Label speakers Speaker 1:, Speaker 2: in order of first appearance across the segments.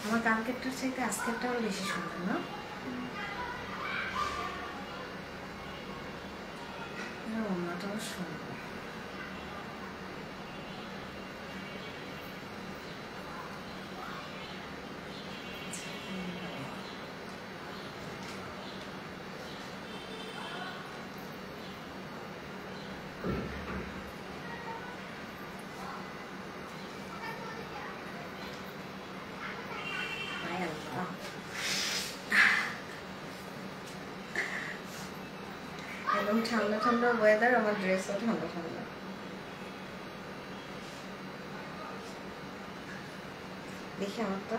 Speaker 1: আমার কালকেরটার চাইতে আজকেরটাও বেশি সুন্দর না? ওনাটাও সুন্দর। একদম ঠান্ডা ঠান্ডা ওয়েদার, আমার ড্রেসও ঠান্ডা ঠান্ডা। দেখি আমারটা।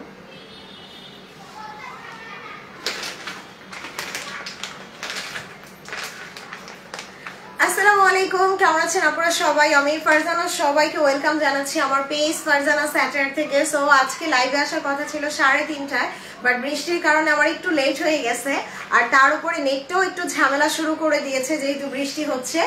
Speaker 1: আসসালামু আলাইকুম, কেমন আছেন আপনারা সবাই? আমি ফারজানা, সবাইকে ওয়েলকাম জানাচ্ছি আমার পেজ ফারজানা স্যাটার থেকে। সো আজকে লাইভে আসার কথা ছিল 3:30টায়, বাট বৃষ্টির কারণে আমার একটু লেট হয়ে গেছে। আর তার উপরে নেটটাও একটু ঝামেলা শুরু করে দিয়েছে যেহেতু বৃষ্টি হচ্ছে।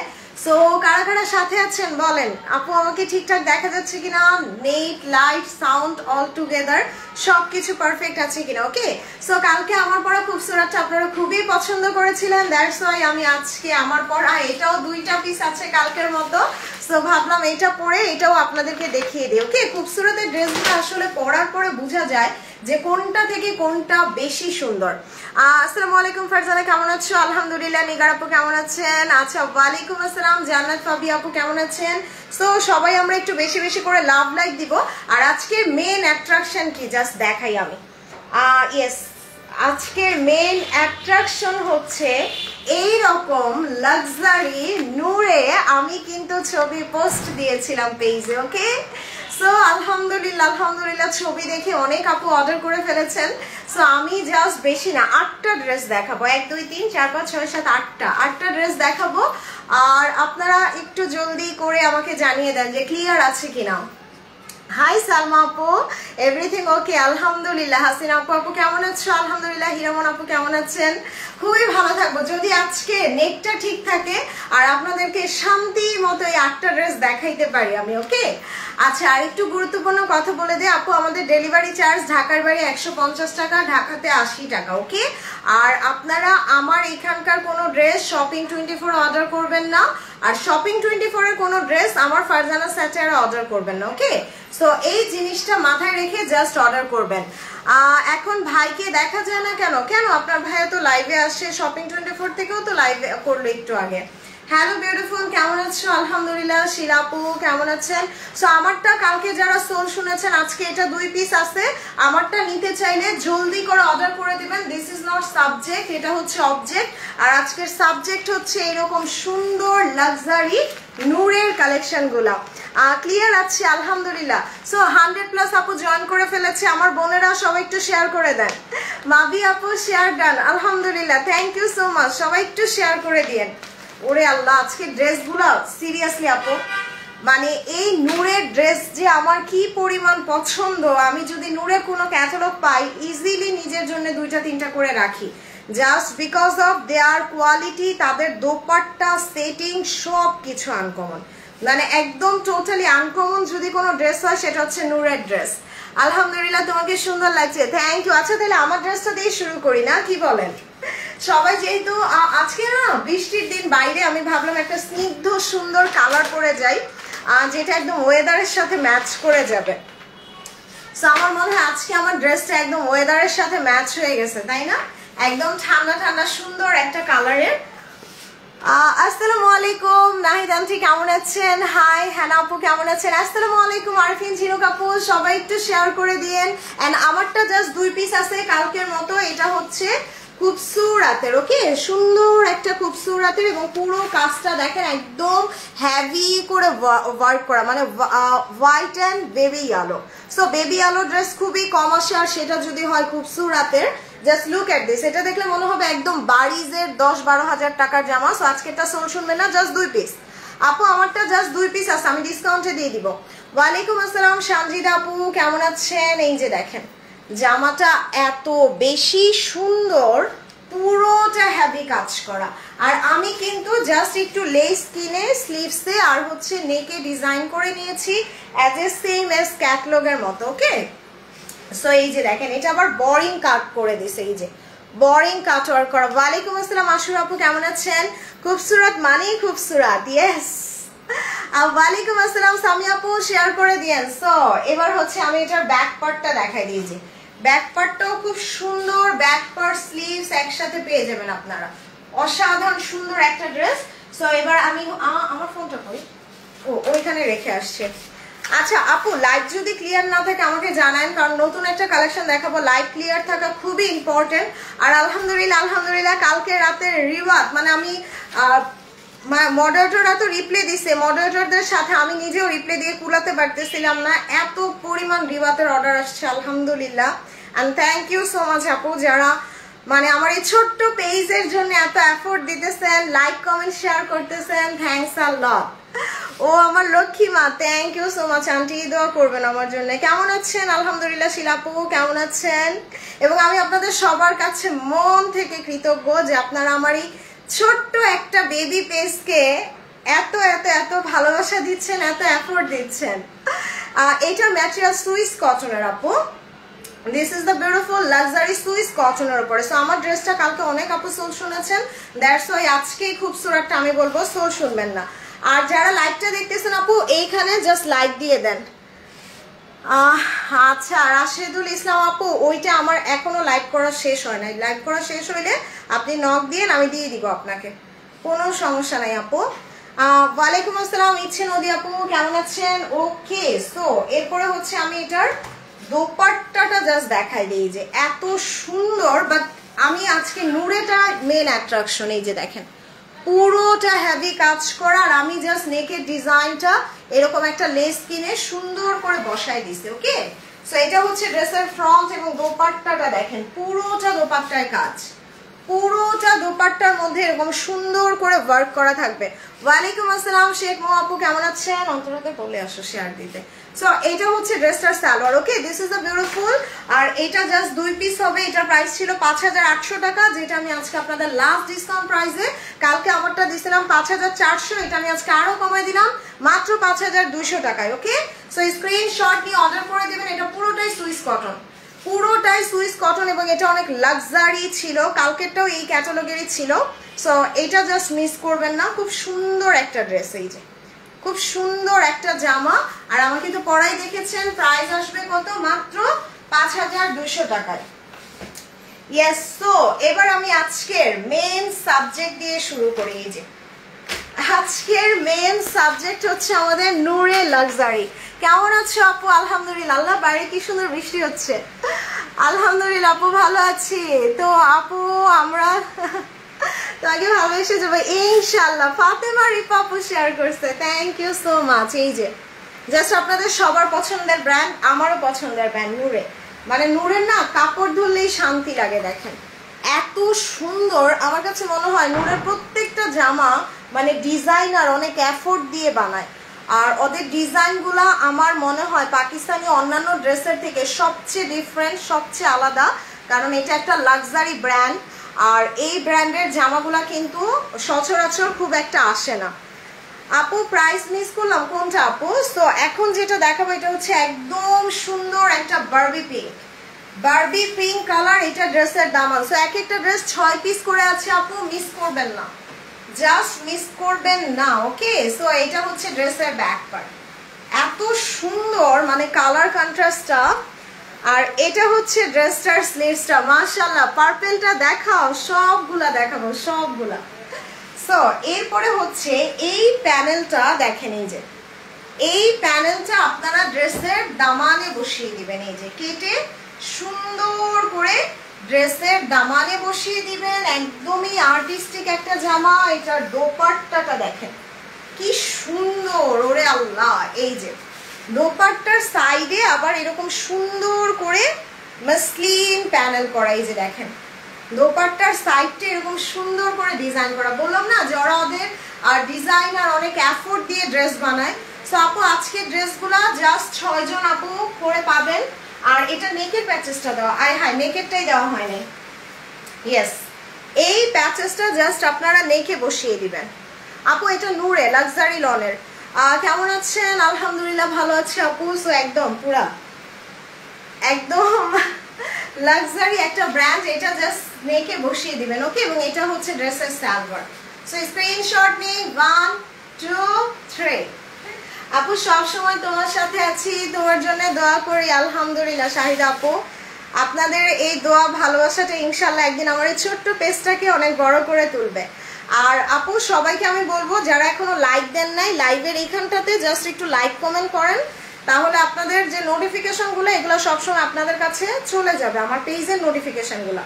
Speaker 1: সো কারা কারা সাথে আছেন বলেন? আপু আমাকে ঠিকঠাক দেখা যাচ্ছে কিনা? Net, light, sound all together সবকিছু পারফেক্ট আছে কিনা? ওকে। সো কালকে আমার পরা খুবসুরাতটা আপনারা খুবই পছন্দ করেছিলেন, দ্যাটস ওয়াই আমি আজকে আমার পরা, এটাও 2টা পিস আছে কালকের মতো। সো ভাবলাম এটা পরে এটাও আপনাদেরকে দেখিয়ে দিই। ওকে, খুবসুরতের ড্রেসগুলো আসলে পরার পরে বোঝা যায় যে কোনটা থেকে কোনটা বেশি সুন্দর। আসসালামু আলাইকুম ফারজানা, কেমন আছো? আলহামদুলিল্লাহ। নিগার আপু কেমন আছেন? আচ্ছা, ওয়ালাইকুম আসসালাম। জান্নাত ফাবি আপু কেমন আছেন? সো সবাই আমরা একটু বেশি বেশি করে লাভ লাইক দিব। আর আজকের মেন অ্যাট্রাকশন কি জাস্ট দেখাই আমি। ইয়েস, আজকের মেন অ্যাট্রাকশন হচ্ছে এই রকম লাক্সারি নূরে। আমি কিন্তু ছবি পোস্ট দিয়েছিলাম পেজে। ওকে, সো আলহামদুলিল্লাহ আলহামদুলিল্লাহ ছবি দেখে অনেক আপু অর্ডার করে ফেলেছেন। সো আমি জাস্ট বেশি না 8টা ড্রেস দেখাবো, 1 2 3 4 5 6 7 8টা ড্রেস দেখাবো। আর আপনারা একটু জলদি করে আমাকে জানিয়ে দেন যে ক্লিয়ার আছে কিনা। হাই সালমা আপু, এভরিথিং ওকে? আলহামদুলিল্লাহ। হাসিনা আপু কেমন আছো? আলহামদুলিল্লাহ। হিরামন আপু কেমন আছেন? খুবই ভালো থাকবো যদি আজকে নেটটা ঠিক থাকে আর আপনাদেরকে শান্তি মতো এই 8টা ড্রেস দেখাইতে পারি আমি। ওকে, আচ্ছা আর একটু গুরুত্বপূর্ণ কথা বলে দিই আপু, আমাদের ডেলিভারি চার্জ ঢাকার বাড়ি 150 টাকা, ঢাকাতে 80 টাকা। ওকে, আর আপনারা আমার এখানকার কোনো ড্রেস শপিং 24 অর্ডার করবেন না, আর শপিং 24 এর কোনো ড্রেস আমার ফারজানা স্যাটারে অর্ডার করবেন না। ওকে, সো এই জিনিসটা মাথায় রেখে জাস্ট অর্ডার করবেন। এখন ভাইকে দেখা যায় না কেন? কেন আপনার ভাইয়া তো লাইভে আসে, শপিং 24 থেকেও তো লাইভে করলো একটু আগে। হ্যালো বিউটিফুল, কেমন আছো? আলহামদুলিল্লাহ। শিলাপু কেমন আছেন? সো আমারটা কালকে যারা সোল শুনেছেন, আজকে এটা 2 পিস আছে। আমারটা নিতে চাইলে জলদি করে অর্ডার করে দিবেন। দিস ইজ নট সাবজেক্ট, এটা হচ্ছে অবজেক্ট। আর আজকের সাবজেক্ট হচ্ছে এরকম সুন্দর লাক্সারি নূরের কালেকশন গুলা। ক্লিয়ার আছে? আলহামদুলিল্লাহ। সো 100+ আপু জয়েন করে ফেলেছে। আমার বোনেরা সবাই একটু শেয়ার করে দেন। মাবি আপু শেয়ার ডান, আলহামদুলিল্লাহ, থ্যাংক ইউ সো মাচ। সবাই একটু শেয়ার করে দিয়েন। ওরে আল্লাহ, আজকে ড্রেসগুলো সিরিয়াসলি আপু, মানে এই নূরের ড্রেস যে আমার কি পরিমাণ পছন্দ। আমি যদি নূরের কোনো ক্যাটালগ পাই ইজিলি নিজের জন্য 2টা 3টা করে রাখি, just because of their quality. তাদের দোপাট্টা, সেটিং সব কিছু আনকমন, মানে একদম টোটালি আনকমন যদি কোনো ড্রেস হয় সেটা হচ্ছে নূরের ড্রেস। আলহামদুলিল্লাহ, তোমাকে সুন্দর লাগছে, থ্যাংক ইউ। আচ্ছা তাহলে আমার ড্রেসটা দিয়ে শুরু করি না, কি বলেন? সবাই যেহেতু আজকে না বৃষ্টির দিন, বাইরে আমি ভাবলাম একটা স্নিগ্ধ সুন্দর কালার পরে যাই, যেটা একদম ওয়েদারের সাথে ম্যাচ করে যাবে। সো আমার মনে হয় আজকে আমার ড্রেসটা একদম ওয়েদারের সাথে ম্যাচ হয়ে গেছে, তাই না? একদম ঠান্ডা ঠান্ডা সুন্দর একটা কালারের। আসসালামু আলাইকুম নাহিদ আন্টি, কেমন আছেন? হাই হ্যানা আপু কেমন আছেন? আসসালামু আলাইকুম আরফিন, ঝিনুক আপু, সবাই একটু শেয়ার করে দিয়েন। এন্ড আমারটা জাস্ট 2 পিস আছে কালকের মতো। এটা হচ্ছে খুবসুরাতের, ওকে, সুন্দর একটা খুবসুরাতের, এবং পুরো কাজটা দেখেন একদম হেভি করে ওয়ার্ক করা, মানে white and baby yellow. So baby yellow dress খুবই কম আসে, আর সেটা যদি হয় খুবসুরাতের, জাস্ট লুক এট দিস, এটা দেখলে মনে হবে একদম বারিজের 10-12 হাজার টাকার জামা। সো আজকে এটা সোল শুনবেন না, জাস্ট 2 পিস আপু, আমারটা জাস্ট 2 পিস আছে, আমি ডিসকাউন্টে দিয়ে দিব। ওয়ালাইকুম আসসালাম সানজিদা আপু, কেমন আছেন? এই যে দেখেন জামাটা এত বেশি সুন্দর, পুরোটা হেভি কাজ করা। আর আমি কিন্তু জাস্ট একটু লেস কিনে স্লিভসে আর হচ্ছে নেকে ডিজাইন করে নিয়েছি অ্যাজ এ সেম এস ক্যাটলগের মতো। ওকে, সো এই যে দেখেন এটা আবার বোরিং কাট করে দিছে, এই যে বোরিং কাট ওয়ার্ক করা। ওয়ালাইকুম আসসালাম আশুর আপু, কেমন আছেন? খুবসুরত মানেই খুবসুরত, ইয়েস। ওয়ালাইকুম আসসালাম সামি আপু, শেয়ার করে দিয়েন। সো এবার হচ্ছে আমি এটার ব্যাক পার্টটা দেখাই দিয়েছি। ব্যাক পার্টটাও খুব সুন্দর, ব্যাক পার্ট স্লিভস একসাথে পেয়ে যাবেন আপনারা। অসাধারণ সুন্দর একটা ড্রেস। সো এবার আমি আমার ফোনটা কই, ও ওইখানে রেখে আসছে। আচ্ছা আপু, লাইভ যদি ক্লিয়ার না থাকে আমাকে জানান, কারণ নতুন একটা কালেকশন দেখাবো, লাইভ ক্লিয়ার থাকা খুবই ইম্পর্টেন্ট। আর আলহামদুলিল্লাহ কালকে রাতের রিওয়াজ, মানে আমি মডারেটররা তো রিপ্লে দিছে, মডারেটরদের সাথে আমি নিজেও রিপ্লে দিয়ে কুলাতে পারতেছিলাম না, এত পরিমাণ রিওয়াজের অর্ডার আসছে আলহামদুলিল্লাহ। And thank you so much আপু, যারা মানে আমার এই ছোট্ট পেজের জন্য এত এফোর্ট দিতেছেন, লাইক কমেন্ট শেয়ার করতেছেন, থ্যাংকস আ লট। ও আমার লক্ষ্মী মা, thank you so much aunty, দোয়া করবেন আমার জন্য। কেমন আছেন? আলহামদুলিল্লাহ। শিলাপু কেমন আছেন? এবং আমি আপনাদের সবার কাছে মন থেকে কৃতজ্ঞ যে আপনারা আমার এই ছোট্ট একটা বেবি পেজকে এত এত এত ভালোবাসা দিচ্ছেন, এত এফোর্ট দিচ্ছেন। এটা ম্যাটেরিয়াল সুইস কটনের আপু, this is the beautiful luxury Swiss কটনের উপরে। সো আমার ড্রেসটা কালকে অনেক আপু সোল শুনেছেন, দ্যাটস ওয়াই আজকেই খুবসুরতটা আমি বলবো, সোল শুনবেন না। আর যারা লাইভটা দেখতেছেন আপু, এইখানে জাস্ট লাইক দিয়ে দেন। আচ্ছা রাশেদুল ইসলাম আপু, ওইটা আমার এখনো লাইভ করা শেষ হয় নাই, লাইভ করা শেষ হইলে আপনি নক দিয়েন, আমি দিয়ে দিব আপনাকে, কোনো সমস্যা নাই আপু। ওয়ালাইকুম আসসালাম ইচ্ছে নদী আপু, কেমন আছেন? ওকে, সো এরপরে হচ্ছে আমি এটার দোপাট্টাটা জাস্ট দেখাই দিই, যে এত সুন্দর। বাট আমি আজকে নূরেটা মেন অ্যাট্রাকশন, এই যে দেখেন পুরোটা হেভি কাজ করা, আর আমি জাস্ট নেকের ডিজাইনটা এরকম একটা লেস কিনে সুন্দর করে বসাই দিছি। ওকে, সো এটা হচ্ছে ড্রেসের ফ্রন্ট, এবং দোপাট্টাটা দেখেন পুরোটা দোপাট্টায় কাজ, পুরোটা দোপাট্টার মধ্যে এরকম সুন্দর করে ওয়ার্ক করা থাকবে। ওয়ালাইকুম আসসালাম শেখ মো আপু, কেমন আছেন? অন্তরাতে বলে আসো শেয়ার দিতে। সো এটা হচ্ছে ড্রেসটার সালোয়ার। ওকে, দিস ইজ দ্য বিউটিফুল। আর এটা জাস্ট 2 পিস হবে। এটার প্রাইস ছিল 5800 টাকা, যেটা আমি আজকে আপনাদের লাস্ট ডিসকাউন্ট প্রাইসে, কালকে আমারটা দিছিলাম 5400, এটা আমি আজকে আরো কমাই দিলাম মাত্র 5200 টাকায়। ওকে, সো স্ক্রিনশট নিয়ে অর্ডার করে দিবেন। এটা পুরোটাই সুইস কটন, পুরোটাই সুইস কটন, এবং এটা অনেক লাক্সারি ছিল, কালকেরটাও এই ক্যাটালগেরই ছিল। সো এটা জাস্ট মিস করবেন না, খুব সুন্দর একটা ড্রেস, এই যে খুব সুন্দর একটা জামা। আর আমাকে তো পরাই দেখেছেন, প্রাইস আসবে কত? মাত্র 5200 টাকায়। ইয়েস, সো এবার আমি আজকের মেন সাবজেক্ট দিয়ে শুরু করি। এই যে আজকের মেন সাবজেক্ট হচ্ছে আমাদের নূরে লাক্সারি। কেমন আছো আপু? আলহামদুলিল্লাহ, আল্লাহ বাইরে কি সুন্দর বৃষ্টি হচ্ছে, আলহামদুলিল্লাহ আপু ভালো আছি। তো আপু আমরা তাকে ভালোবেসে যাবো ইনশাল্লাহ। ফাতেমা রিপা আপু শেয়ার করছে, থ্যাংক ইউ সো মাচ। এই যে জাস্ট আপনাদের সবার পছন্দের ব্র্যান্ড, আমারও পছন্দের ব্র্যান্ড নূরে। মানে নূরের না কাপড় ধরলেই শান্তি লাগে, দেখেন এত সুন্দর। আমার কাছে মনে হয় নূরের প্রত্যেকটা জামা মানে ডিজাইনার অনেক এফোর্ট দিয়ে বানায়, আর ওদের ডিজাইনগুলা আমার মনে হয় পাকিস্তানি অন্যান্য ড্রেসের থেকে সবচেয়ে ডিফারেন্ট, সবচেয়ে আলাদা, কারণ এটা একটা লাক্সারি ব্র্যান্ড। আর এই ব্র্যান্ডের জামাগুলা কিন্তু সচরাচর খুব একটা আসে না। আপু প্রাইস মিস করলাম কোনটা আপু? তো এখন যেটা দেখাবো এটা হচ্ছে একদম সুন্দর একটা Barbie pink, Barbie pink colour, এটা ড্রেসের দামান। সো এক একটা ড্রেস 6 পিস করে আছে আপু, মিস করবেন না, জাস্ট মিস করবেন না। ওকে, সো এটা হচ্ছে ড্রেসের ব্যাক পার্ট, এত সুন্দর মানে কালার কন্ট্রাস্টটা। আর এটা হচ্ছে ড্রেসটার স্লিভসটা, মাশাআল্লাহ পার্পলটা দেখাও, সবগুলা দেখাবো সবগুলা। সো এরপরে হচ্ছে এই প্যানেলটা দেখেন, এই যে এই প্যানেলটা আপনারা ড্রেসের দামানে বসিয়ে দিবেন, এই যে কেটে সুন্দর করে ড্রেসের দামানে বসিয়ে দিবেন। একদমই আর্টিস্টিক একটা জামা। এটার দোপাট্টাটা দেখেন কি সুন্দর, ওরে আল্লাহ। এই যে দোপাট্টার সাইডে আবার এরকম সুন্দর করে মাসলিন প্যানেল করা, এই যে দেখেন দোপাট্টার সাইডটা এরকম সুন্দর করে ডিজাইন করা। বললাম না যে ওরা ওদের ডিজাইনার অনেক এফোর্ট দিয়ে ড্রেস বানায়। সো আপু আজকে ড্রেসগুলা জাস্ট 6 জন আপু করে পাবেন। আর এটা নেকের প্যাচেসটা দেওয়া, আয় হায় নেকেরটাই দেওয়া হয়নি। ইয়েস, এই প্যাচেসটা জাস্ট আপনারা নেকে বসিয়ে দিবেন। আপু এটা নূরে লাক্সারি লনের। কেমন আছেন? আলহামদুলিল্লাহ ভালো আছে আপু। সো একদম পুরা একদম লাক্সারি একটা ব্র্যান্ড, এটা জাস্ট নেকে বসিয়ে দিবেন, ওকে। এবং এটা হচ্ছে ড্রেসের সালোয়ার। সো স্ক্রিনশট নিয়ে 1 2 3। আপু সব সময় তোমার সাথে আছি, তোমার জন্য দোয়া করি। আলহামদুলিল্লাহ শাহিদা আপু, আপনাদের এই দোয়া ভালোবাসাটা ইনশাল্লাহ একদিন আমার এই ছোট্ট পেজটাকে অনেক বড় করে তুলবে। আর আপু সবাইকে আমি বলবো যারা এখনো লাইক দেন নাই, লাইভের এইখানটাতে জাস্ট একটু লাইক কমেন্ট করেন, তাহলে আপনাদের যে নোটিফিকেশনগুলো এগুলো সবসময় আপনাদের কাছে চলে যাবে, আমার পেজের নোটিফিকেশনগুলো।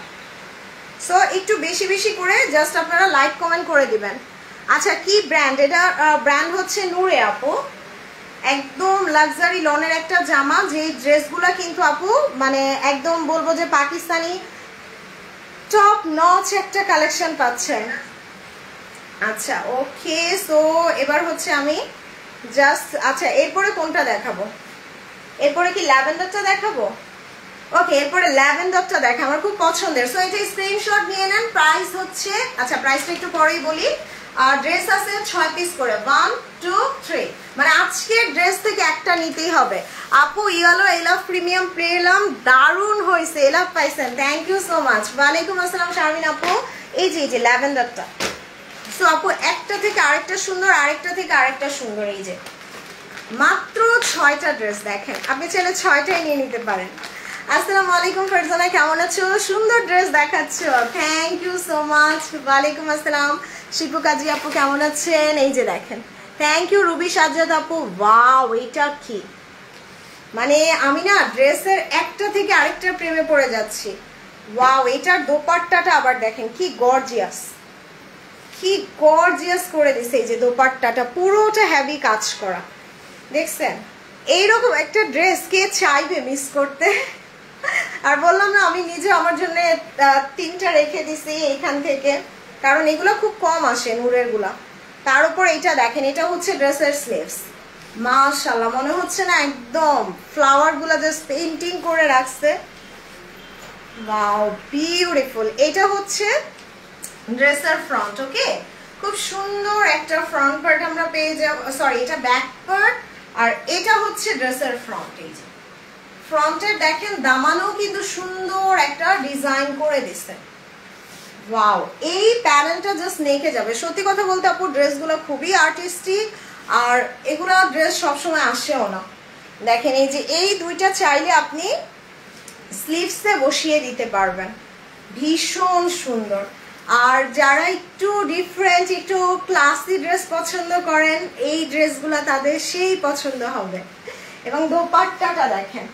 Speaker 1: সো একটু বেশি বেশি করে জাস্ট আপনারা লাইক কমেন্ট করে দিবেন। আচ্ছা কি ব্র্যান্ড এটা? ব্র্যান্ড হচ্ছে নূরে আপু। একদম লাক্সারি লনের একটা জামা, যে ড্রেসগুলো কিন্তু আপু মানে একদম বলবো যে পাকিস্তানি টপ নচ একটা কালেকশন পাচ্ছেন। আচ্ছা ওকে, সো এবার হচ্ছে আমি জাস্ট, আচ্ছা এরপরে কোনটা দেখাবো? এরপরে কি ল্যাভেন্ডারটা দেখাবো? ওকে, এরপরে ল্যাভেন্ডারটা দেখা আমার খুব পছন্দের। সো এটা স্ক্রিনশট নিয়ে নেন। প্রাইস হচ্ছে, আচ্ছা প্রাইসটা একটু পরেই বলি। আর ড্রেস আছে 6 পিস করে, 1 2 3, মানে আজকের ড্রেস থেকে একটা নিতেই হবে। আপু ইয়েলো এলাভ প্রিমিয়াম পেলাম, দারুণ হয়েছে, এলাভ পাইছেন, থ্যাংক ইউ সো মাচ। ওয়ালাইকুম আসসালাম শারমিন আপু। এই যে ল্যাভেন্ডারটা। সো আপু একটা থেকে আরেকটা সুন্দর, আরেকটা থেকে আরেকটা সুন্দর। এই যে মাত্র 6টা ড্রেস, দেখেন আপনি চাইলে 6টাই নিয়ে নিতে পারেন। আসসালামু আলাইকুম ফারজানা, কেমন আছো? সুন্দর ড্রেস দেখাচ্ছ, থ্যাংক ইউ সো মাচ। ওয়ালাইকুম আসসালাম শিপু কাজী আপু, কেমন আছেন? এই যে দেখেন, থ্যাংক ইউ রুবি সাজ্জাদ আপু। ওয়াও, এটা কি মানে আমি না ড্রেসের একটা থেকে আরেকটা প্রেমে পড়ে যাচ্ছি। ওয়াও, এটার দোপাট্টাটা আবার দেখেন কি গর্জিয়াস, কি গর্জিয়াস করে দিছে। এই যে দোপাট্টাটা পুরোটা হেভি কাজ করা, দেখছেন? এইরকম একটা ড্রেস কে চাইবে মিস করতে? আর বললাম না আমি নিজে আমার জন্য 3টা রেখে দিছি এইখান থেকে, কারণ এগুলো খুব কম আসে নূরের গুলা। তার উপর এটা দেখেন, এটা হচ্ছে ড্রেসের স্লিভস। মাশাআল্লাহ, মনে হচ্ছে না একদম ফ্লাওয়ার গুলা জাস্ট পেইন্টিং করে রাখছে। Wow beautiful. এটা হচ্ছে ড্রেসের ফ্রন্ট, ওকে। খুব সুন্দর একটা ফ্রন্ট পার্ট আমরা পেয়ে যাব, সরি এটা ব্যাক পার্ট, আর এটা হচ্ছে ড্রেসের ফ্রন্ট। এই যে ফ্রন্টের দেখেন দামানও কিন্তু সুন্দর একটা ডিজাইন করে দিছে। ওয়াও, এই প্যানেলটা জাস্ট নেকে যাবে। সত্যি কথা বলতে আপু ড্রেসগুলো খুবই আর্টিস্টিক, আর এগুলা ড্রেস সবসময় আসেও না। দেখেন এই যে এই দুইটা চাইলে আপনি স্লিভসে বসিয়ে দিতে পারবেন, ভীষণ সুন্দর। আর যারা একটু ডিফারেন্ট, একটু ক্লাসি ড্রেস পছন্দ করেন, এই ড্রেসগুলো তাদের সেই পছন্দ হবে। এবং দোপাট্টাটা দেখেন,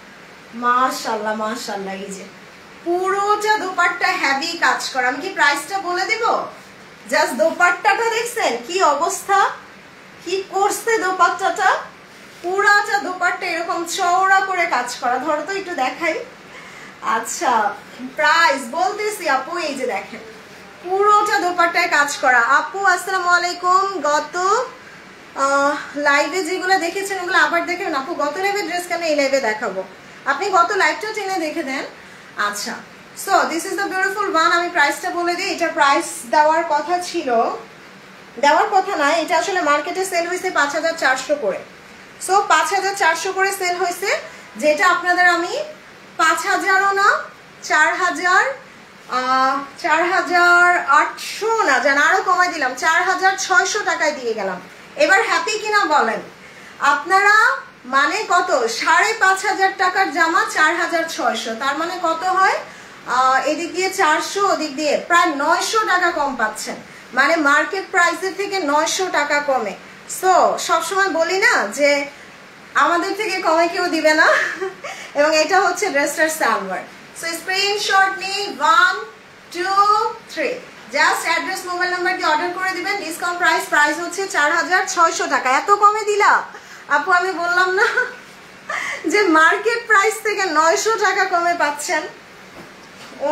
Speaker 1: মাশাআল্লাহ মাশাআল্লাহ, এই যে পুরোটা দোপাট্টা হেভি কাজ করা। আমি কি প্রাইসটা বলে দিব? জাস্ট দোপাট্টাটা দেখছেন কি অবস্থা, কি করছে দোপাট্টাটা, পুরাটা দোপাট্টা এরকম চওড়া করে কাজ করা। ধরো তো একটু দেখাই। আচ্ছা প্রাইস বলতেছি আপু, এই যে দেখেন পুরোটা দোপাট্টায় কাজ করা। আপু আসসালামু আলাইকুম। গত লাইভে যেগুলো দেখেছেন ওগুলো আবার দেখেন আপু। গত লাইভে ড্রেস কেন এই লাইভে দেখাবো, আপনি গত লাইভটা টেনে দেখে দেন। আচ্ছা, so this is the beautiful one. আমি প্রাইসটা বলে দিই। এটা প্রাইস দেওয়ার কথা ছিল, দেওয়ার কথা না, এটা আসলে মার্কেটে সেল হয়েছে 5400 করে। সো 5400 করে সেল হয়েছে, যেটা আপনাদের আমি 5000ও না, 4800 না, জান আরো কমাই দিলাম, 4600 টাকায় দিয়ে গেলাম। এবার হ্যাপি কিনা বলেন আপনারা? মানে কত? 5500 টাকার জামা 4600, তার মানে কত হয়? এদিক দিয়ে 400, ওদিক দিয়ে প্রায় 900 টাকা কম পাচ্ছেন, মানে মার্কেট প্রাইসের থেকে 900 টাকা কমে। সো সবসময় বলি না যে আমাদের থেকে কমে কেউ দিবে না। এবং এটা হচ্ছে ড্রেসটার সালোয়ার। সো স্ক্রিনশট নিয়ে 1 2 3 জাস্ট অ্যাড্রেস মোবাইল নাম্বার দিয়ে অর্ডার করে দিবেন। ডিসকাউন্ট প্রাইস হচ্ছে 4600 টাকা। এত কমে দিলা আপু? আমি বললাম না যে মার্কেট প্রাইস থেকে 900 টাকা কমে পাচ্ছেন।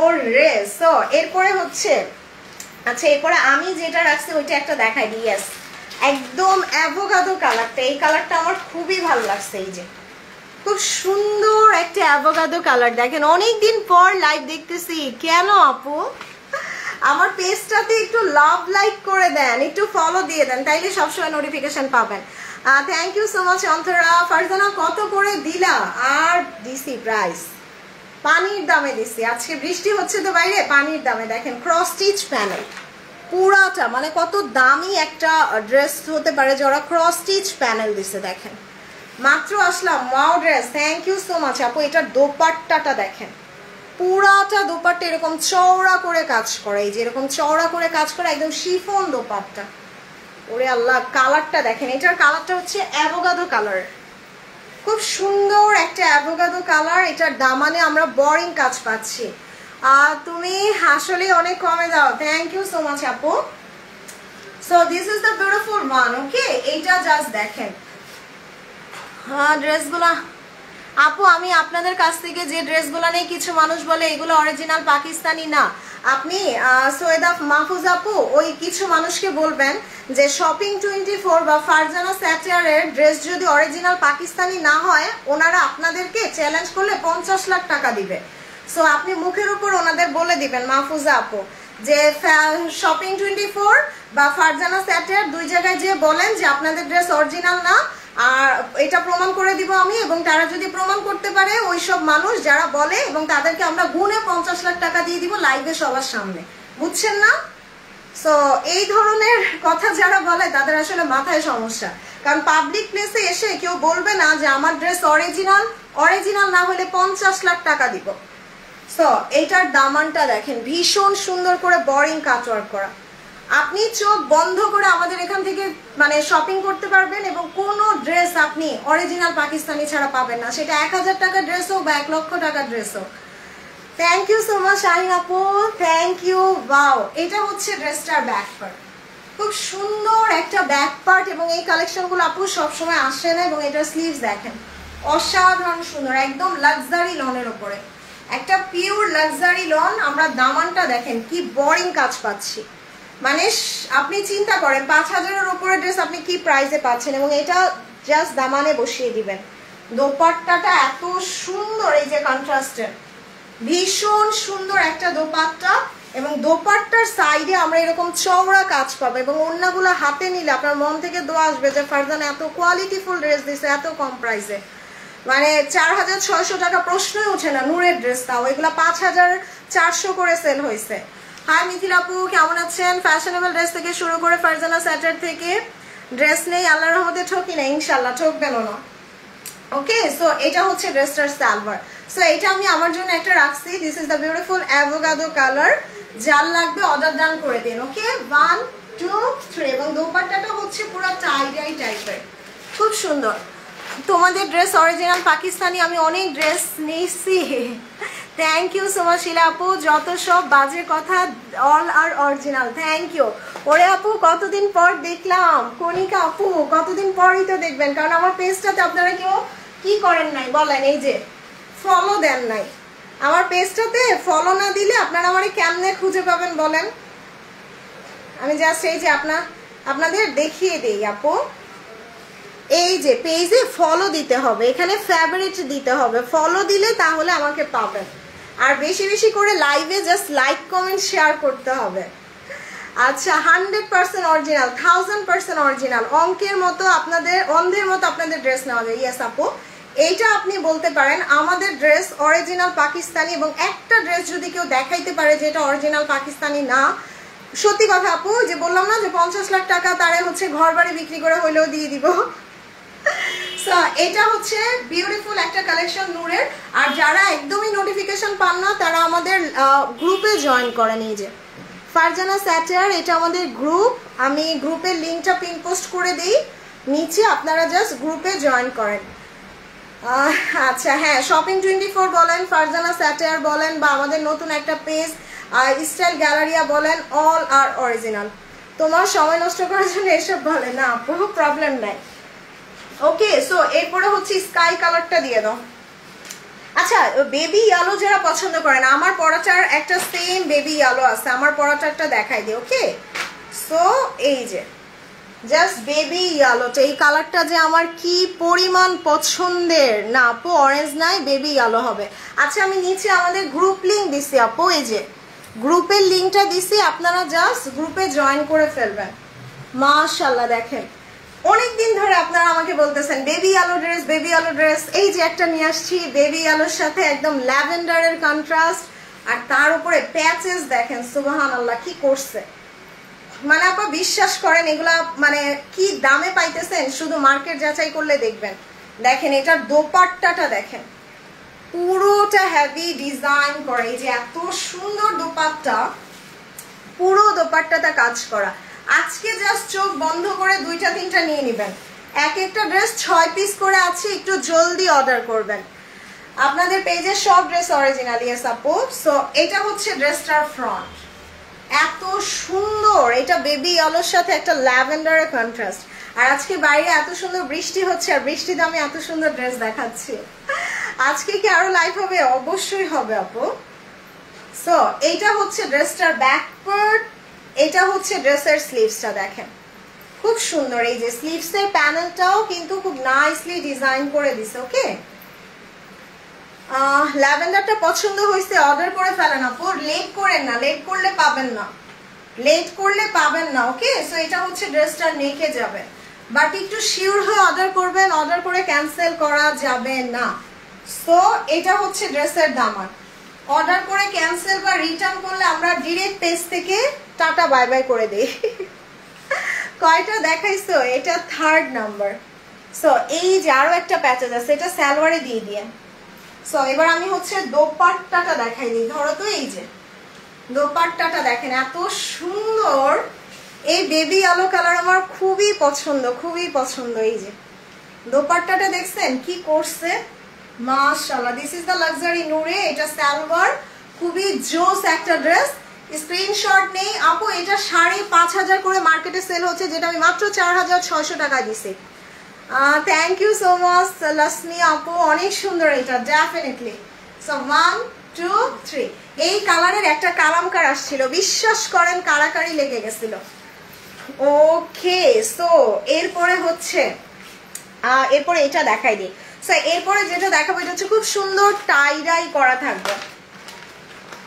Speaker 1: ওরে, সো এরপরে হচ্ছে, আচ্ছা এরপরে আমি যেটা রাখছি ওইটা একটা দেখাই দিই। ইয়েস, একদম অ্যাভোকাডো কালারটা, এই কালারটা আমার খুবই ভালো লাগছে। এই যে খুব সুন্দর একটা অ্যাভোকাডো কালার, দেখেন অনেকদিন পর লাইভ দেখতেছি। কেন আপু? আমার পেজটাতে একটু লাভ লাইক করে দেন, একটু ফলো দিয়ে দেন, তাইলে সবসময় নোটিফিকেশন পাবেন। Thank you so much Antara. Farzana কত করে দিলা? আর ডিসি প্রাইস পানির দামে দিছি, আজকে বৃষ্টি হচ্ছে তো বাইরে, পানির দামে দেখেন ক্রস স্টিচ প্যানেল পুরাটা, মানে কত দামি একটা ড্রেস হতে পারে যারা ক্রস স্টিচ প্যানেল দিছে। দেখেন মাত্র আসলাম, wow dress, thank you so much আপু। এটার দোপাট্টাটা দেখেন, পুরাটা দোপাট্টা এরকম চওড়া করে কাজ করে, এই যে এরকম চওড়া করে কাজ করে, একদম শিফন দোপাট্টা। ওরে আল্লাহ, কালারটা দেখেন, এটার কালারটা হচ্ছে অ্যাভোকাডো কালার, খুব সুন্দর একটা অ্যাভোকাডো কালার। এটার দামানে আমরা বোরিং কাজ পাচ্ছি। তুমি আসলে অনেক কমে দাও, থ্যাংক ইউ সো মাচ আপু। So this is the beautiful one. Okay, এইটা জাস্ট দেখেন ড্রেসগুলা আপু, আমি আপনাদের কাছ থেকে যে ড্রেসগুলো নেই, কিছু মানুষ বলে এগুলো অরিজিনাল পাকিস্তানি না। আপনি সৈয়দা মাহফুজ আপু, ওই কিছু মানুষকে বলবেন যে শপিং 24 বা ফারজানা স্যাটিয়ারের ড্রেস যদি অরিজিনাল পাকিস্তানি না হয়, ওনারা আপনাদেরকে চ্যালেঞ্জ করলে 50 লাখ টাকা দিবে। সো আপনি মুখের উপর ওনাদের বলে দিবেন মাহফুজা আপু যে শপিং 24 বা ফারজানা স্যাটিয়ার দুই জায়গায় যে বলেন যে আপনাদের ড্রেস অরিজিনাল না, আর এটা প্রমাণ করে দিব আমি। এবং তারা যদি প্রমাণ করতে পারে, ওইসব মানুষ যারা বলে, এবং তাদেরকে আমরা গুণে 50 লাখ টাকা দিয়ে দিব লাইভে সবার সামনে, বুঝছেন না? সো এই ধরনের কথা যারা বলে তাদের আসলে মাথায় সমস্যা, কারণ পাবলিক প্লেসে এসে কেউ বলবে না যে আমার ড্রেস অরিজিনাল, অরিজিনাল না হলে 50 লাখ টাকা দিব। সো এইটার দামানটা দেখেন, ভীষণ সুন্দর করে বোরিং কাটওয়ার্ক করা। আপনি চোখ বন্ধ করে আমাদের এখান থেকে মানে শপিং করতে পারবেন, এবং কোনো ড্রেস আপনি অরিজিনাল পাকিস্তানি ছাড়া পাবেন না, সেটা 1000 টাকার ড্রেস হোক বা 1 লক্ষ টাকার ড্রেস হোক। Thank you so much Shahin আপু, থ্যাংক ইউ। ওয়াও, এটা হচ্ছে ড্রেসটার ব্যাক পার্ট, খুব সুন্দর একটা ব্যাক পার্ট, এবং এই কালেকশনগুলো আপু সবসময় আসে না। এবং এটার স্লিভস দেখেন, অসাধারণ সুন্দর, একদম লাক্সারি লনের উপরে, একটা পিওর লাক্সারি লন। আমরা দামানটা দেখেন কি বোরিং কাজ পাচ্ছি, মানে আপনি চিন্তা করেন 5000-এর উপরে ড্রেস আপনি কি প্রাইসে পাচ্ছেন, এবং এটা জাস্ট দামানে বসিয়ে দিবেন। দোপাট্টাটা এত সুন্দর, এই যে কন্ট্রাস্টের, ভীষণ সুন্দর একটা দোপাট্টা, এবং দোপাট্টার সাইডে আমরা এরকম চওড়া কাজ পাবো, এবং ওড়নাগুলো হাতে নিলে আপনার মন থেকে দোয়া আসবে যে ফারজানা এত কোয়ালিটিফুল ড্রেস দিছে এত কম প্রাইসে। মানে 4600 টাকা প্রশ্নই ওঠে না নূরের ড্রেস, তাও এগুলো 5400 করে সেল হয়েছে। হাই মিথিল আপু, কেমন আছেন? ফ্যাশনেবল ড্রেস থেকে শুরু করে ফারজানা স্যাটার থেকে ড্রেস নেই, আল্লাহর রহমতে ঠকি না, ইনশাল্লাহ ঠকবেন না। ওকে, সো এটা হচ্ছে ড্রেসটার সালোয়ার। সো এটা আমি আমার জন্য একটা রাখছি, this is the beautiful avocado colour. যার লাগবে অর্ডার ডান করে দিন। ওকে, 1 2 3। এবং দোপাট্টাটা হচ্ছে পুরো টাই টাইপের, খুব সুন্দর। তোমাদের ড্রেস অরিজিনাল পাকিস্তানি, আমি অনেক ড্রেস নিয়েছি। Thank you so much Shila আপু, যত সব বাজে কথা all are original, thank you. ওরে আপু, কতদিন পর দেখলাম। কণিকা আপু, কতদিন পরই তো দেখবেন, কারণ আমার পেজটাতে আপনারা কেউ কি করেন নাই বলেন, এই যে ফলো দেন নাই। আমার পেজটাতে ফলো না দিলে আপনারা আমারে কেমনে খুঁজে পাবেন বলেন? আমি জাস্ট এই যে আপনাদের দেখিয়ে দেই আপু, এই যে পেজে ফলো দিতে হবে, এখানে ফেভারিট দিতে হবে, ফলো দিলে তাহলে আমাকে পাবেন। আর বেশি বেশি করে লাইভে জাস্ট লাইক কমেন্ট শেয়ার করতে হবে। আচ্ছা, 100% অরিজিনাল, 1000% অরিজিনাল, অঙ্কের মতো আপনাদের, অন্ধের মতো আপনাদের ড্রেস নেওয়া যায়। ইয়েস আপু, এইটা আপনি বলতে পারেন আমাদের ড্রেস অরিজিনাল পাকিস্তানি, এবং একটা ড্রেস যদি কেউ দেখাইতে পারে যেটা অরিজিনাল পাকিস্তানি না, সত্যি কথা আপু, যে বললাম না যে 50 লাখ টাকা তারে হচ্ছে ঘর বাড়ি বিক্রি করে হইলেও দিয়ে দিব। সো এটা হচ্ছে বিউটিফুল একটা কালেকশন নূরের। আর যারা একদমই নোটিফিকেশন পান না, তারা আমাদের গ্রুপে জয়েন করেন। এই যে ফারজানা স্যাটার, এটা আমাদের গ্রুপ, আমি গ্রুপের লিঙ্কটা পিন পোস্ট করে দিই নিচে, আপনারা জাস্ট গ্রুপে জয়েন করেন। আচ্ছা হ্যাঁ, শপিং 24 বলেন, ফারজানা স্যাটার বলেন, বা আমাদের নতুন একটা পেজ স্টাইল গ্যালারিয়া বলেন, অল আর অরিজিনাল। তোমার সময় নষ্ট করার জন্য এসব বলে না, কোনো প্রবলেম নাই। ওকে, সো এরপরে হচ্ছে স্কাই কালারটা দিয়ে দাও। আচ্ছা, বেবি ইয়েলো যারা পছন্দ করেন, আমার পরাটার একটা সেম বেবি ইয়েলো আছে, আমার পরাটারটা দেখাই দিই। ওকে, সো এই যে জাস্ট বেবি ইয়েলোটা, এই কালারটা যে আমার কি পরিমাণ পছন্দের না আপু, অরেঞ্জ নাই, বেবি ইয়েলো হবে। আচ্ছা, আমি নিচে আমাদের গ্রুপ লিঙ্ক দিছি আপু, এই যে গ্রুপের লিঙ্কটা দিছি, আপনারা জাস্ট গ্রুপে জয়েন করে ফেলবেন। মাশাআল্লাহ, দেখেন অনেকদিন ধরে আপনারা আমাকে বলতেছেন বেবি আলো ড্রেস, বেবি আলো ড্রেস। এই যে একটা নিয়ে আসছি বেবি আলোর সাথে একদম ল্যাভেন্ডারের কন্ট্রাস্ট, আর তার উপরে প্যাচেস দেখেন সুবহানাল্লাহ কি করছে। মানে আপা বিশ্বাস করেন এগুলা মানে কি দামে পাইতেছেন শুধু মার্কেট যাচাই করলে দেখবেন। দেখেন এটার দোপাট্টাটা দেখেন, পুরোটা হেভি ডিজাইন করা। এই যে এত সুন্দর দোপাট্টা, পুরো দোপাট্টাটা কাজ করা। আজকে জাস্ট চোখ বন্ধ করে 2-3টা নিয়ে নেবেন। এক একটা ড্রেস 6 পিস করে আছে, একটু জলদি অর্ডার করবেন। আপনাদের পেজে সব ড্রেস অরিজিনাল ইয়েস আপু। সো এটা হচ্ছে ড্রেসটার ফ্রন্ট, এত সুন্দর। এটা বেবি আলোর সাথে একটা ল্যাভেন্ডারের কন্ট্রাস্ট। আর আজকে বাইরে এত সুন্দর বৃষ্টি হচ্ছে, আর বৃষ্টিতে আমি এত সুন্দর ড্রেস দেখাচ্ছি। আজকে কি আরো লাইভ হবে? অবশ্যই হবে আপু। সো এইটা হচ্ছে ড্রেসটার ব্যাক পার্ট, এটা হচ্ছে ড্রেসের স্লিভসটা দেখেন খুব সুন্দর। এই যে স্লিভসের প্যানেলটাও কিন্তু খুব নাইসলি ডিজাইন করে দিছে। ওকে, ল্যাভেন্ডারটা পছন্দ হয়েছে অর্ডার করে ফেলেন আপু, লেট করেন না, লেট করলে পাবেন না, লেট করলে পাবেন না। ওকে, সো এটা হচ্ছে ড্রেসটা নেকে যাবে, বাট একটু শিওর হয়ে অর্ডার করবেন, অর্ডার করে ক্যান্সেল করা যাবে না। সো এটা হচ্ছে ড্রেসের দামান। অর্ডার করে ক্যান্সেল বা রিটার্ন করলে আমরা ডিরেক্ট পেজ থেকে টাটা বাই বাই করে দিই। কয়টা দেখাইছো? এটা 3rd নাম্বার। সো এই যে আরো একটা প্যাচেজ আছে, এটা সালোয়ারে দিয়ে দিয়ে। সো এবার আমি হচ্ছে দোপাট্টাটা দেখাই দিই। ধরো তো এই যে দোপাট্টাটা দেখেন এত সুন্দর। এই বেবি আলো কালার আমার খুবই পছন্দ, খুবই পছন্দ। এই যে দোপাট্টাটা দেখছেন কি করছে, মাশাআল্লাহ। দিস ইজ দ্য লাক্সারি নূরে। এটা সালোয়ার, খুবই জোস একটা ড্রেস। স্ক্রিনশট নেই আপু। এটা 5,500 করে মার্কেটে সেল হচ্ছে, যেটা আমি মাত্র 4,600 টাকা দিছি। থ্যাংক ইউ সো মাচ লাসমি আপু, অনেক সুন্দর এটা ডেফিনেটলি। সো 1 2 3 এই কালারের একটা কালামকার আসছিল, বিশ্বাস করেন কারাকারি লেগে গেছিল। ওকে, সো এরপরে হচ্ছে এরপরে এটা দেখাই দিই। সো এরপরে যেটা দেখাবো এটা হচ্ছে খুব সুন্দর টাই ডাই করা থাকবে।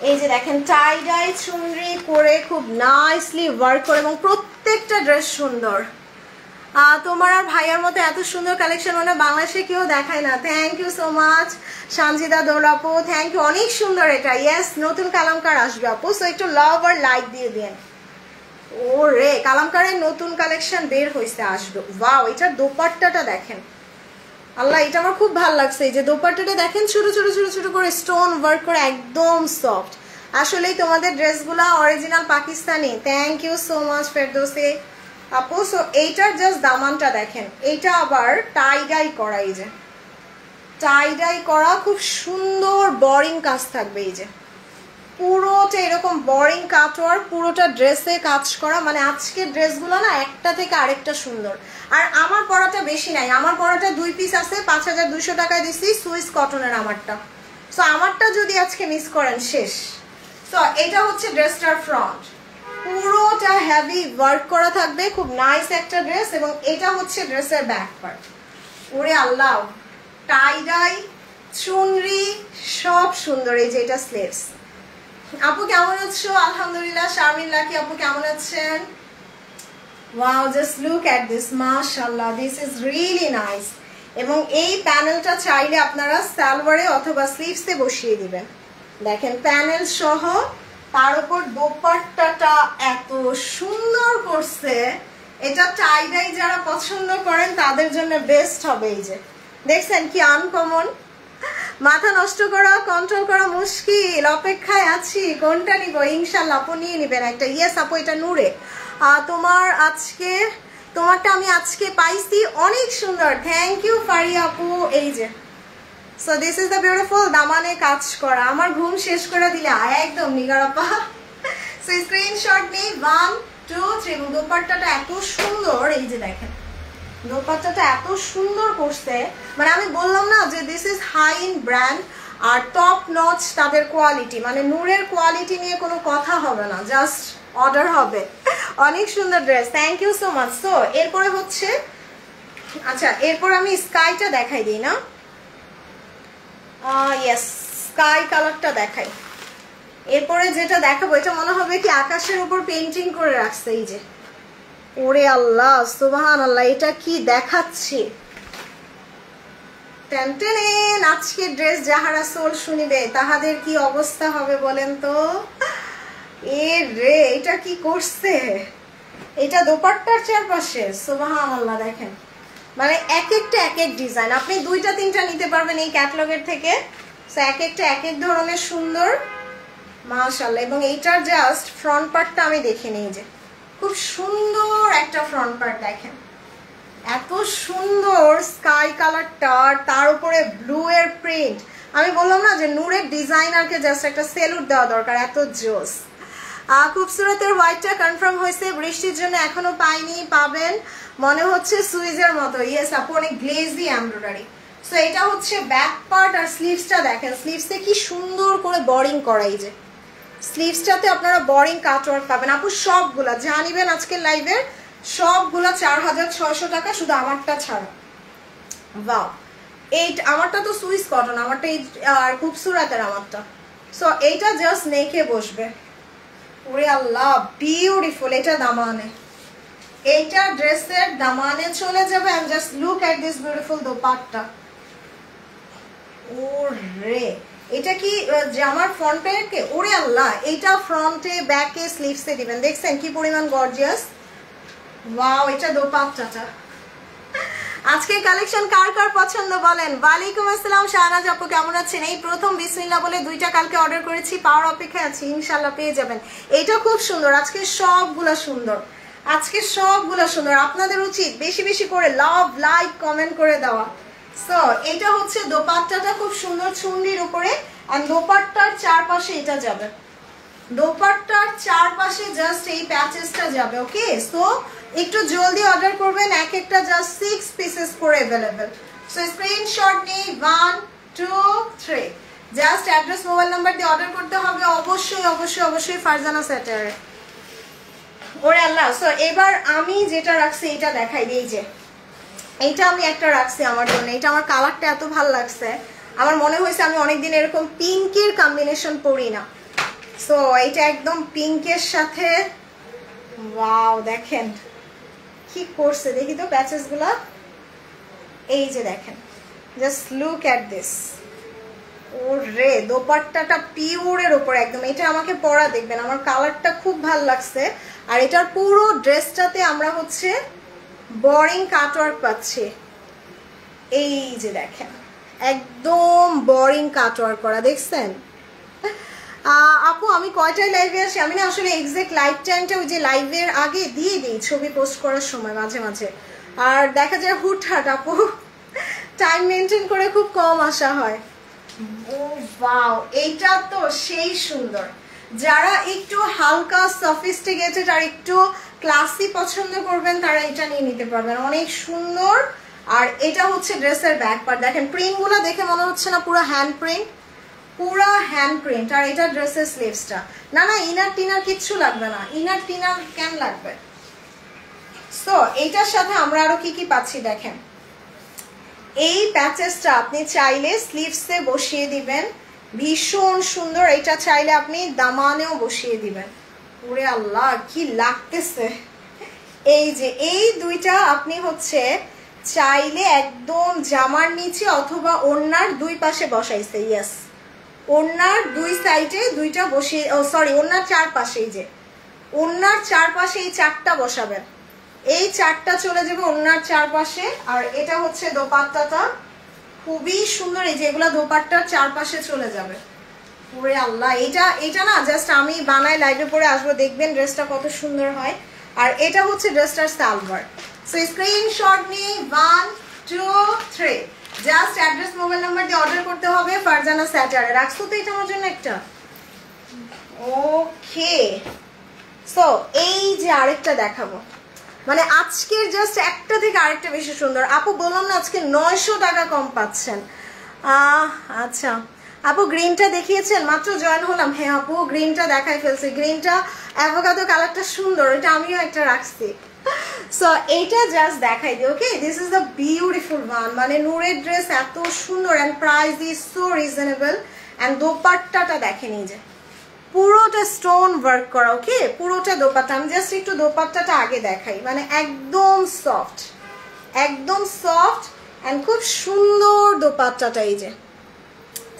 Speaker 1: এই যে দেখেন টাই ডাই চুনরি করে খুব নাইসলি ওয়ার্ক করে, এবং প্রত্যেকটা ড্রেস সুন্দর। তোমার আর ভাইয়ার মতো এত সুন্দর কালেকশন মানে বাংলাদেশে কেউ দেখায় না। Thank you so much Sanjida দৌলাপু, থ্যাংক ইউ, অনেক সুন্দর এটা। ইয়েস, নতুন কালামকার আসবে আপু, সো একটু লাভ আর লাইক দিয়ে দেন। ও রে, কালামকারের নতুন কালেকশন বের হয়েছে, আসবে। ওয়াও, এটার দোপাট্টাটা দেখেন, আল্লাহ এটা আমার খুব ভালো লাগছে। এই যে দোপাট্টাটা দেখেন ছোট ছোট ছোট ছোট করে স্টোন ওয়ার্ক করে, একদম সফট। আসলেই তোমাদের ড্রেসগুলা original Pakistani. Thank you so much Ferdousi আপু। সো এইটার জাস্ট দামানটা দেখেন, এইটা আবার টাই ডাই করা। এই যে টাই ডাই করা, খুব সুন্দর বোরিং কাজ থাকবে। এই যে পুরোটা এরকম বোরিং কাটওয়ার্ক, পুরোটা ড্রেসে কাজ করা। মানে আজকের ড্রেসগুলো না একটা থেকে আরেকটা সুন্দর। আর আমার পরাটা বেশি নাই, আমার পরাটা 2 পিস আছে, 5,200 টাকায় দিছি, সুইস কটনের আমারটা। সো আমারটা যদি আজকে মিস করেন শেষ। সো এটা হচ্ছে ড্রেসটার ফ্রন্ট, পুরোটা হেভি ওয়ার্ক করা থাকবে, খুব নাইস একটা ড্রেস। এবং এটা হচ্ছে ড্রেসের ব্যাক পার্ট। ওরে আল্লাহ, টাই ডাই চুনরি সব সুন্দর। এই যে এটা স্লিভস। আপু কেমন আছো? আলহামদুলিল্লাহ। শারমিন লাকি আপু কেমন আছেন? Wow, just look at this, মাশাআল্লাহ, দিস ইজ রিয়েলি নাইস। এবং এই প্যানেলটা চাইলে আপনারা সালোয়ারে অথবা স্লিভসে বসিয়ে দিবেন। দেখেন প্যানেল সহ, তার উপর দোপাট্টাটা এত সুন্দর করছে। এটা টাই ডাই যারা পছন্দ করেন তাদের জন্য বেস্ট হবে। এই যে দেখছেন কি আনকমন, মাথা নষ্ট করা, কন্ট্রোল করা মুশকিল। অপেক্ষায় আছি কোনটা নিব, ইনশাআল্লাহ আপু নিয়ে নিবেন একটা। ইয়েস আপু, এটা নূরে। তোমারটা আমি আজকে পাইছি, অনেক সুন্দর। থ্যাংক ইউ ফারিয়া আপু। এই যে so this is the beautiful দামানে কাজ করা। আমার ঘুম শেষ করে দিলে একদম নিগারাপা। সো স্ক্রিনশট নেই 1 2 3। এবং দোপাট্টাটা এত সুন্দর। এই যে দেখেন দোপাট্টাটা এত সুন্দর করছে, মানে আমি বললাম না যে this is high in brand আর টপ নচ তাদের কোয়ালিটি। মানে নূরের কোয়ালিটি নিয়ে কোনো কথা হবে না, জাস্ট অর্ডার হবে। অনেক সুন্দর dress, thank you so much. So এরপরে হচ্ছে, আচ্ছা এরপর আমি স্কাইটা দেখাই দিই না? ইয়েস, স্কাই কালারটা দেখাই। এরপরে যেটা দেখাবো এটা মনে হবে কি আকাশের উপর পেন্টিং করে রাখছে। এই যে ওরে আল্লাহ সুবহানাল্লাহ, এটা কি দেখাচ্ছি। টেনটেন, আজকে ড্রেস যাহারা সোল শুনিবে তাহাদের কি অবস্থা হবে বলেন তো। এ রে, এটা কি করছে, এটা দোপাট্টার চারপাশে সুবহানাল্লাহ দেখেন, মানে এক একটা এক এক ডিজাইন। আপনি দুইটা তিনটা নিতে পারবেন এই ক্যাটালগের থেকে, এক একটা এক এক ধরনের সুন্দর মাশাআল্লাহ। এবং এইটার জাস্ট ফ্রন্ট পার্টটা আমি দেখে নিই, যে খুব সুন্দর একটা ফ্রন্ট পার্ট দেখেন, এত সুন্দর স্কাই কালারটা, তার উপরে ব্লু এর প্রিন্ট। আমি বললাম না যে নূরের ডিজাইনারকে জাস্ট একটা সেলুট দেওয়া দরকার, এত জোস। খুবসুরতের হোয়াইটটা কনফার্ম হয়েছে, বৃষ্টির জন্য এখনো পাইনি, পাবেন মনে হচ্ছে সুইজের মতো। ইয়েস আপু, অনেক গ্লেজি এমব্রয়ডারি। সো এটা হচ্ছে ব্যাক পার্ট। আর স্লিভসটা দেখেন, স্লিভসে কি সুন্দর করে বরিং করা, এই যে স্লিভসটাতে আপনারা বরিং কাটওয়ার্ক পাবেন। আপু সবগুলা জানিবেন আজকের লাইভের সবগুলা 4600 টাকা, শুধু আমারটা ছাড়া। ওয়াও, এইটা আমারটা তো সুইস কটন, আমারটা আর খুবসুরতের আমারটা। সো এইটা জাস্ট নেকে বসবে। ওরে আল্লাহ বিউটিফুল, এটা দামানে, এইটা ড্রেসের দামানে চলে যাবে। And just look at this beautiful dupatta. ওরে, এটা কি জামার ফ্রন্টে, ওরে আল্লাহ, এটা ফ্রন্টে ব্যাকে স্লিভসে দিবেন, দেখছেন কি পরিমাণ গর্জিয়াস। ওয়াও, এটা দোপাট্টাটা। আজকের কালেকশন কার কার পছন্দ বলেন। ওয়ালাইকুম আসসালাম শাহনাজ আপু, কেমন আছেন? এই প্রথম বিসমিল্লাহ বলে দুইটা কালকে অর্ডার করেছি, পাওয়ার অপেক্ষায় আছি, ইনশাআল্লাহ পেয়ে যাবেন। এটা খুব সুন্দর, আজকে সবগুলা সুন্দর, আজকে সবগুলা সুন্দর। আপনাদের উচিত বেশি বেশি করে লাভ, লাইক, কমেন্ট করে দেওয়া। সো এটা হচ্ছে দোপাট্টাটা, খুব সুন্দর চুন্ডির উপরে। আর দোপাট্টার চারপাশে এটা যাবে, দোপাট্টার চারপাশে জাস্ট এই প্যাচেসটা যাবে। ওকে, সো একটু জলদি অর্ডার করবেন, এক একটা জাস্ট 6 পিসেস করে अवेलेबल। সো স্ক্রিনশট নিয়ে 1 2 3 জাস্ট অ্যাড্রেস মোবাইল নাম্বার দিয়ে অর্ডার করতে হবে। অবশ্যই অবশ্যই অবশ্যই ফারজানা স্যাটার। ওরে আল্লাহ। সো এবার আমি যেটা রাখছি এটা দেখাই দিই, যে এইটা আমি একটা রাখছি আমার জন্য, এটা আমার কালারটা এত ভালো লাগছে, আমার মনে হয়েছে আমি অনেকদিন এরকম পিঙ্কের কম্বিনেশন পরি না। সো এইটা একদম পিঙ্কের সাথে, ওয়াও দেখেন কি করছে, দেখি তো প্যাচেস গুলা, এই যে দেখেন, জাস্ট লুক এট দিস। ওরে, দোপাট্টাটা পিওরের উপর একদম, এটা আমাকে পরা দেখবেন, আমার কালারটা খুব ভালো লাগছে। আর এটার পুরো ড্রেসটাতে আমরা হচ্ছে বরিং কাটওয়ার্ক পাচ্ছি, এই যে দেখেন একদম বরিং কাটওয়ার্ক করা, দেখছেন। আপু আমি কয়টায় লাইভে আসি, আমি না আসলে এক্সাক্ট লাইভ টাইমটা ওই যে লাইভের আগে দিয়ে দিই ছবি পোস্ট করার সময় মাঝে মাঝে, আর দেখা যায় হুটহাট আপু টাইম মেনটেন করে খুব কম আসা হয়। ও ওয়াও, এইটা তো সেই সুন্দর। যারা একটু হালকা সফিস্টিকেটেড আর একটু ক্লাসি পছন্দ করবেন তারা এটা নিয়ে নিতে পারবেন, অনেক সুন্দর। আর এটা হচ্ছে ড্রেসের ব্যাক পার্ট, দেখেন প্রিন্টগুলো দেখে মনে হচ্ছে না পুরো হ্যান্ড প্রিন্ট, পুরো হ্যান্ড প্রিন্ট। আর এটা ড্রেসের স্লিভসটা, না না ইনার টিনার কিচ্ছু লাগবে না, ইনার টিনার কেন লাগবে। সো এইটার সাথে আমরা আরো কি কি পাচ্ছি দেখেন, এই প্যাচেসটা আপনি চাইলে স্লিভসে বসিয়ে দিবেন, ভীষণ সুন্দর। এটা চাইলে আপনি দামানেও বসিয়ে দিবেন। ওরে আল্লাহ কি লাগতেছে। এই যে এই দুইটা আপনি হচ্ছে চাইলে একদম জামার নিচে অথবা ওড়নার দুই পাশে বসাইছে, ইয়েস ওড়নার দুই সাইডে দুইটা বসিয়ে, ও সরি ওড়নার চারপাশে, এই যে ওড়নার চারপাশে এই চারটা বসাবেন, এই চারটা চলে যাবে ওড়নার চারপাশে। আর এটা হচ্ছে দোপাট্টাটা, খুবই সুন্দর, এই যে এগুলা দোপাট্টার চারপাশে চলে যাবে। ওরে আল্লাহ, এটা না জাস্ট আমি বানাই লাইভে পরে আসবো, দেখবেন ড্রেসটা কত সুন্দর হয়। আর এটা হচ্ছে ড্রেসটার সালোয়ার। সো স্ক্রিনশট নিয়ে 1 2 3 জাস্ট অ্যাড্রেস মোবাইল নাম্বার দিয়ে অর্ডার করতে হবে। ফারজানা স্যাটারে রাখছো তো এটা আমার জন্য একটা, ওকে। সো এই যে আরেকটা দেখাবো, মানে আজকের জাস্ট একটা থেকে আরেকটা বেশি সুন্দর। আপু বললাম না আজকে 900 টাকা কম পাচ্ছেন। আচ্ছা আপু গ্রিনটা দেখিয়েছেন, মাত্র জয়েন হলাম। হ্যাঁ আপু গ্রিনটা দেখাই ফেলছি, গ্রিনটা অ্যাভোকাডো কালারটা সুন্দর, এটা আমিও একটা রাখছি। সো এইটা জাস্ট দেখাই দিই, okay. This is the beautiful one, মানে নূরের ড্রেস এত সুন্দর, and price is so reasonable. And দোপাট্টাটা দেখেন, এই যে পুরোটা স্টোন ওয়ার্ক করা। ওকে, পুরোটা দোপাট্টা। আমি জাস্ট একটু দোপাট্টাটা আগে দেখাই, মানে একদম সফট, একদম সফট অ্যান্ড খুব সুন্দর দোপাট্টাটা। এই যে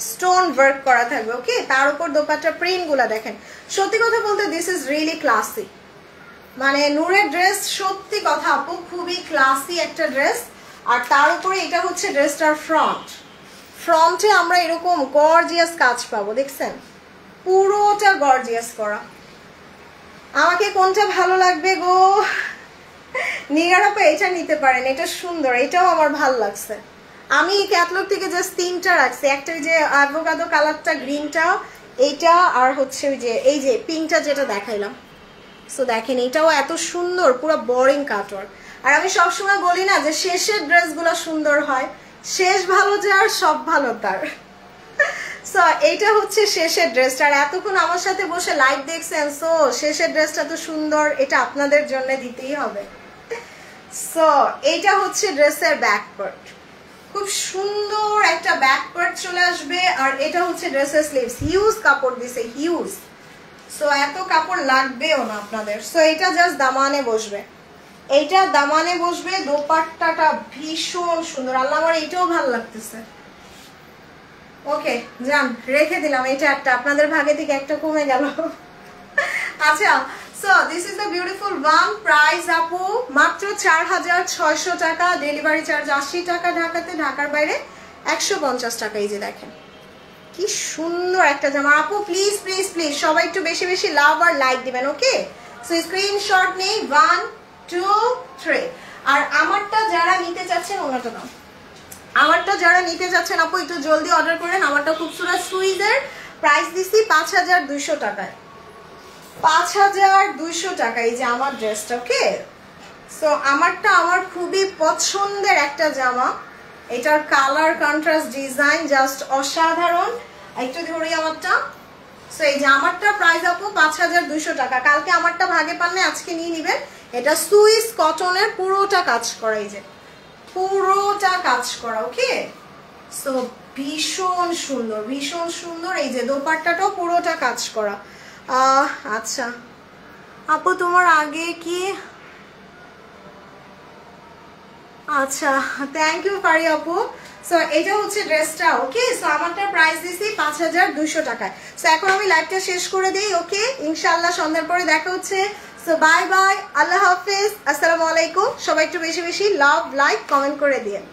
Speaker 1: স্টোন ওয়ার্ক করা থাকবে। ওকে, তার উপর দোপাট্টার প্রিন্ট গুলা দেখেন। সত্যি কথা বলতে দিস ইজ রিয়েলি ক্লাসি, মানে নূরের ড্রেস সত্যি কথা আপু খুবই ক্লাসি একটা ড্রেস। আর তার উপরে এটা হচ্ছে ড্রেসটার ফ্রন্টে আমরা এরকম গর্জিয়াস কাজ পাবো, দেখছেন পুরোটা গর্জিয়াস করা। আমাকে কোনটা ভালো লাগবে গো? নিগার আপু এটা নিতে পারেন, এটা সুন্দর, এটাও আমার ভালো লাগছে। আমি এই ক্যাটালগ থেকে জাস্ট 3টা রাখছি, একটা ওই যে অ্যাভোকাডো কালারটা, গ্রিনটা, এইটা, আর হচ্ছে ওই যে এই যে পিঙ্কটা যেটা দেখাইলাম। সো দেখেন এটাও এত সুন্দর, পুরো বোরিং কাটওয়ার্ক। আর আমি সবসময় বলি না যে শেষের ড্রেসগুলো সুন্দর হয়, শেষ ভালো যার সব ভালো তার। সো এইটা হচ্ছে শেষের ড্রেসটা। আর এতক্ষণ আমার সাথে বসে লাইভ দেখছেন, সো শেষের ড্রেসটা তো সুন্দর, এটা আপনাদের জন্য দিতেই হবে। সো এইটা হচ্ছে ড্রেসের ব্যাক পার্ট, খুব সুন্দর একটা ব্যাক পার্ট চলে আসবে। আর এটা হচ্ছে ড্রেসের স্লিভস, হিউজ কাপড় দিছে, হিউজ। সো এত কাপড় লাগবেও না আপনাদের। সো এটা জাস্ট দামানে বসবে, এইটা দামানে বসবে। দোপাট্টাটা ভীষণ সুন্দর, আল্লাহ আমার এইটাও ভালো লাগতেছে। ওকে যান, রেখে দিলাম এটা একটা, আপনাদের ভাগে থেকে একটা কমে গেল। আচ্ছা, so this is the beautiful one. Price আপু মাত্র 4600 টাকা, ডেলিভারি চার্জ 80 টাকা ঢাকাতে, ঢাকার বাইরে 150 টাকা। এই যে দেখেন কি সুন্দর একটা জামা। আপু প্লিজ প্লিজ প্লিজ সবাই একটু বেশি বেশি লাভ আর লাইক দিবেন। ওকে, সো স্ক্রিনশট নেই 1 2 3। আর আমারটা যারা নিতে চাচ্ছেন, ওনাটা দাও, আমারটা যারা নিতে যাচ্ছেন আপু একটু জলদি অর্ডার করেন। আমারটা খুবসুরত সুইজের, প্রাইস দিছি 5200 টাকায়, 5200 টাকা। এই যে আমার ড্রেসটা। ওকে, সো আমারটা আমার খুবই পছন্দের একটা জামা, এটার কালার কন্ট্রাস্ট ডিজাইন জাস্ট অসাধারণ। একটু ধরি আমারটা। সো এই যে আমারটা প্রাইস আপু 5200 টাকা। কালকে আমারটা ভাগে পানলে আজকে নিয়ে নিবেন। এটা সুইস কটনের, পুরোটা কাজ করা, এই যে পুরোটা কাজ করা। ওকে, সো ভীষণ সুন্দর, ভীষণ সুন্দর। এই যে দোপাট্টাটাও পুরোটা কাজ করা। আচ্ছা আপু তোমার আগে কি, আচ্ছা থ্যাংক ইউ ফারি আপু। সো এটা হচ্ছে ড্রেসটা। ওকে, সো আমারটার প্রাইস দিছি 5200 টাকায়। সো এখন আমি লাইভটা শেষ করে দিই। ওকে, ইনশাআল্লাহ সন্ধ্যার পরে দেখা হচ্ছে। সো বাই বাই, আল্লাহ হাফেজ, আসসালামু আলাইকুম। সবাই একটু বেশি বেশি লাভ, লাইক, কমেন্ট করে দিন।